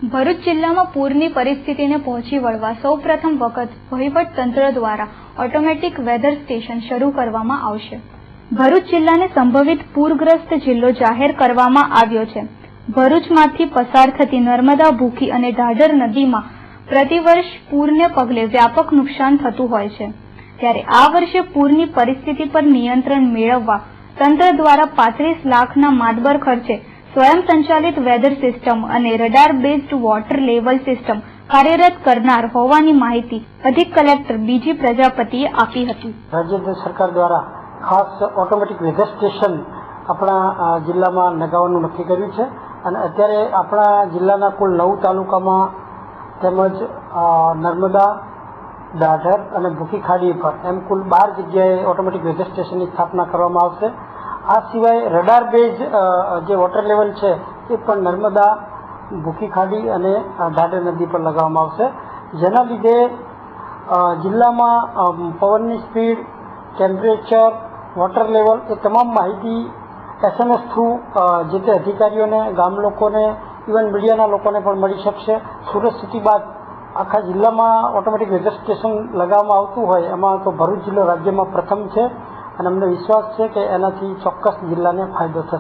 ભરૂચ જિલ્લામાં પૂરની પરિસ્થિતિને પહોંચી વળવા સૌપ્રથમ વખત વહીવટતંત્ર દ્વારા ઓટોમેટિક વેધર સ્ટેશન શરૂ કરવામાં આવશે। ભરૂચ જિલ્લાને સંભવિત પૂરગ્રસ્ત જિલ્લો જાહેર કરવામાં આવ્યો છે। ભરૂચમાંથી પસાર થતી નર્મદા, ભૂખી અને ઢાઢર નદીમાં પ્રતિવર્ષ પૂરને પગલે વ્યાપક નુકસાન થતું હોય છે, ત્યારે આ વર્ષે પૂરની પરિસ્થિતિ પર નિયંત્રણ મેળવવા તંત્ર દ્વારા 35 લાખના માતબર ખર્ચે स्वयं संचालित वेदर सिस्टम અને radar based water level system કાર્યરત કરનાર હોવાની માહિતી અધિક કલેક્ટર બીજી પ્રજાપતિએ આપી હતી। રાજ્ય સરકાર દ્વારા ખાસ ઓટોમેટિક વેધર સ્ટેશન આપણા જિલ્લામાં લગાવવાનું નક્કી કર્યું છે અને અત્યારે આપણા જિલ્લાના કુલ 9 તાલુકામાં તેમજ નર્મદા, દાઢર અને ભૂખી ખાડી પર એમ કુલ 12 જગ્યાએ ઓટોમેટિક વેધર સ્ટેશનની સ્થાપના કરવામાં આવશે। આ સિવાય રડાર બેઝ જે વોટર લેવલ છે એ પણ નર્મદા, ભૂખી ખાડી અને ઢાઢર નદી પર લગાવવામાં આવશે, જેના લીધે જિલ્લામાં પવનની સ્પીડ, ટેમ્પરેચર, વોટર લેવલ એ તમામ માહિતી SMS થ્રુ જે તે અધિકારીઓને, ગામ લોકોને, ઇવન મીડિયાના લોકોને પણ મળી શકશે। સુરત સિટી બાદ આખા જિલ્લામાં ઓટોમેટિક વેધર સ્ટેશન લગાવવામાં આવતું હોય એમાં તો ભરૂચ જિલ્લો રાજ્યમાં પ્રથમ છે અને અમને વિશ્વાસ છે કે એનાથી ચોક્કસ જિલ્લાને ફાયદો થશે।